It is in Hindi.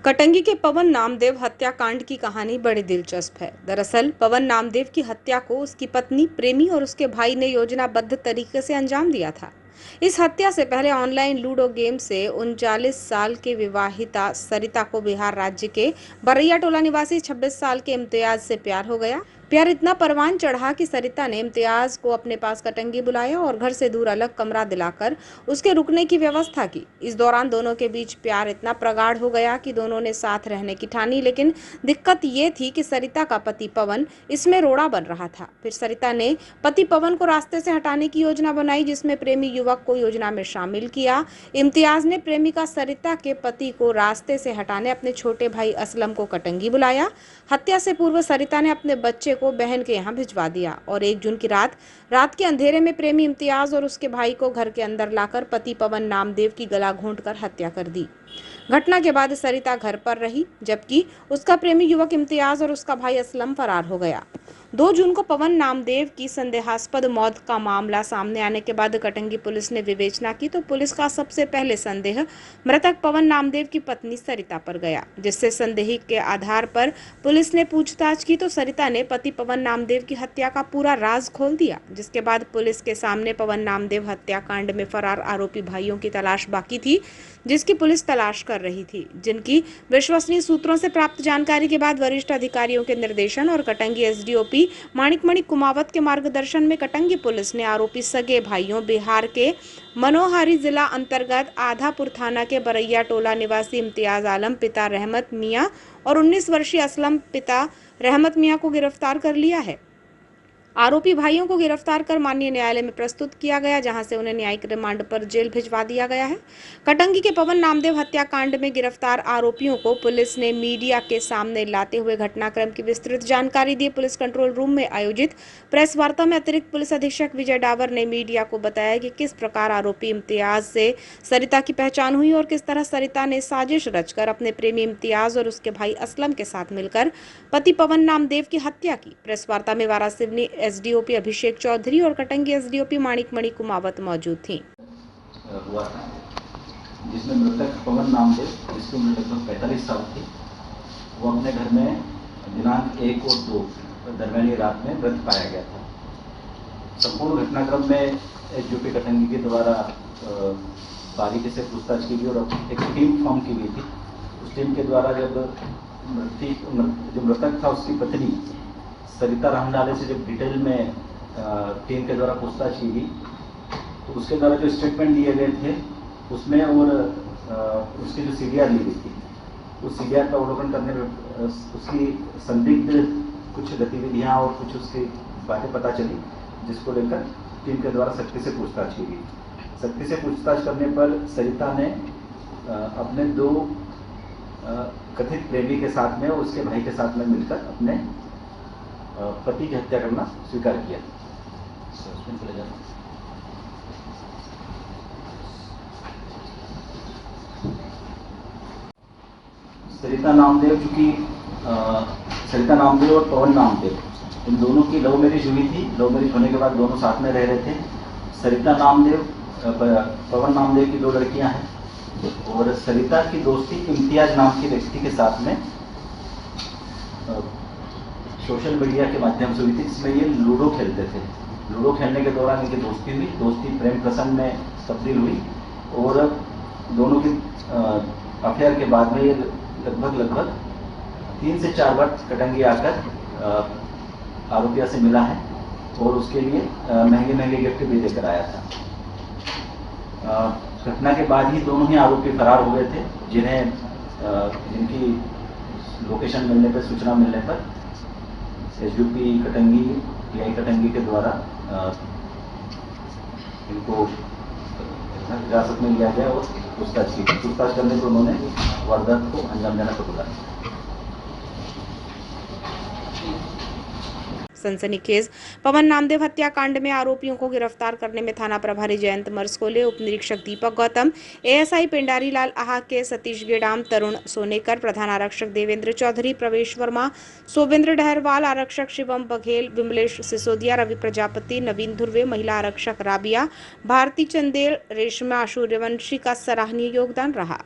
कटंगी के पवन नामदेव हत्याकांड की कहानी बड़ी दिलचस्प है। दरअसल पवन नामदेव की हत्या को उसकी पत्नी, प्रेमी और उसके भाई ने योजनाबद्ध तरीके से अंजाम दिया था। इस हत्या से पहले ऑनलाइन लूडो गेम से 39 साल के विवाहिता सरिता को बिहार राज्य के बरैया टोला निवासी 26 साल के इम्तियाज से प्यार हो गया। प्यार इतना परवान चढ़ा कि सरिता ने इम्तियाज को अपने पास कटंगी बुलाया और घर से दूर अलग कमरा दिलाकर उसके रुकने की व्यवस्था की। इस दौरान दोनों के बीच प्यार इतना प्रगाढ़ हो गया कि दोनों ने साथ रहने की ठानी, लेकिन दिक्कत ये थी कि सरिता का पति पवन इसमें रोड़ा बन रहा था। फिर सरिता ने पति पवन को रास्ते से हटाने की योजना बनाई, जिसमें प्रेमी युवक को योजना में शामिल किया। इम्तियाज ने प्रेमिका सरिता के पति को रास्ते से हटाने अपने छोटे भाई असलम को कटंगी बुलाया। हत्या से पूर्व सरिता ने अपने बच्चे को बहन के यहाँ भिजवा दिया और 1 जून की रात के अंधेरे में प्रेमी इम्तियाज और उसके भाई को घर के अंदर लाकर पति पवन नामदेव की गला घोंटकर हत्या कर दी। घटना के बाद सरिता घर पर रही, जबकि उसका प्रेमी युवक इम्तियाज और उसका भाई असलम फरार हो गया। 2 जून को पवन नामदेव की संदेहास्पद मौत का मामला सामने आने के बाद कटंगी पुलिस ने विवेचना की तो पुलिस का सबसे पहले संदेह मृतक पवन नामदेव की पत्नी सरिता पर गया, जिससे संदेह के आधार पर पुलिस ने पूछताछ की तो सरिता ने पति पवन नामदेव की हत्या का पूरा राज खोल दिया। जिसके बाद पुलिस के सामने पवन नामदेव हत्याकांड में फरार आरोपी भाइयों की तलाश बाकी थी, जिसकी पुलिस तलाश कर रही थी। जिनकी विश्वसनीय सूत्रों से प्राप्त जानकारी के बाद वरिष्ठ अधिकारियों के निर्देशन और कटंगी एसडीओपी माणिकमणि कुमावत के मार्गदर्शन में कटंगी पुलिस ने आरोपी सगे भाइयों बिहार के मनोहारी जिला अंतर्गत आधापुर थाना के बरैया टोला निवासी इम्तियाज आलम पिता रहमत मियां और 19 वर्षीय असलम पिता रहमत मियां को गिरफ्तार कर लिया है। आरोपी भाइयों को गिरफ्तार कर माननीय न्यायालय में प्रस्तुत किया गया, जहां से उन्हें न्यायिक रिमांड पर जेल भिजवा दिया गया है। कटंगी के पवन नामदेव हत्याकांड में गिरफ्तार आरोपियों को पुलिस ने मीडिया के सामने लाते हुए घटनाक्रम की विस्तृत जानकारी दी। पुलिस कंट्रोल रूम में आयोजित प्रेस वार्ता में अतिरिक्त पुलिस अधीक्षक विजय डावर ने मीडिया को बताया कि किस प्रकार आरोपी इम्तियाज से सरिता की पहचान हुई और किस तरह सरिता ने साजिश रचकर अपने प्रेमी इम्तियाज और उसके भाई असलम के साथ मिलकर पति पवन नामदेव की हत्या की। प्रेस वार्ता में वारासिवनी एसडीओपी अभिषेक चौधरी और कटंगी एसडीओपी माणिकमणि कुमावत मौजूद थी। हुआ था जिसमें मृतक पवन नामदेव, जिसकी उम्र लगभग 45 साल थी, वो अपने घर में दिनांक 1 और 2 दरमियानी रात में मृत पाया गया था। संपूर्ण घटनाक्रम में एसडीओपी कटंगी के द्वारा बारीकी से पूछताछ की गई और एक टीम फॉर्म की गई थी। उस टीम के द्वारा जब जो मृतक था उसकी पत्नी सरिता रामडाले से जब डिटेल में टीम के द्वारा पूछताछ की गई तो उसके द्वारा जो स्टेटमेंट दिए गए थे उसमें और उसकी जो सीडीआर ली गई थी, उस सीडीआर का अवलोकन करने में उसकी संदिग्ध कुछ गतिविधियां और कुछ उसकी बातें पता चली, जिसको लेकर टीम के द्वारा सख्ती से पूछताछ की गई। सख्ती से पूछताछ करने पर सरिता ने अपने 2 कथित प्रेमी के साथ में और उसके भाई के साथ में मिलकर अपने पति की हत्या करना स्वीकार किया। सरिता नामदेव, चूंकि सरिता नामदेव और पवन नामदेव इन दोनों की लव मैरिज हुई थी। लव मैरिज होने के बाद दोनों साथ में रह रहे थे। सरिता नामदेव, पवन नामदेव की 2 लड़कियां हैं और सरिता की दोस्ती इम्तियाज नाम के व्यक्ति के साथ में सोशल मीडिया के माध्यम से हुई थी, जिसमें ये लूडो खेलते थे। लूडो खेलने के दौरान इनकी दोस्ती हुई, दोस्ती प्रेम प्रसंग में तब्दील हुई और दोनों की अफेयर के बाद में ये लगभग 3 से 4 बार कटंगी आकर आरोपिया से मिला है और उसके लिए महंगे गिफ्ट भी देकर आया था। घटना के बाद ही दोनों ही आरोपी फरार हो गए थे, जिनकी लोकेशन मिलने पर, सूचना मिलने पर एसडीओपी कटंगी, पीआई कटंगी के द्वारा इनको हिरासत में लिया गया और पूछताछ की। पूछताछ करने पर उन्होंने वारदात को अंजाम देना कबूला। सनसनीखेज पवन नामदेव हत्याकांड में आरोपियों को गिरफ्तार करने में थाना प्रभारी जयंत मरस्कोले, उप निरीक्षक दीपक गौतम, एएसआई पेंडारी लाल आहा के, सतीश गेडाम, तरुण सोनेकर, प्रधान आरक्षक देवेंद्र चौधरी, प्रवेश वर्मा, सोवेंद्र डहरवाल, आरक्षक शिवम बघेल, विमलेश सिसोदिया, रवि प्रजापति, नवीन धुर्वे, महिला आरक्षक राबिया, भारती चंदेल, रेशमा सूर्यवंशी का सराहनीय योगदान रहा।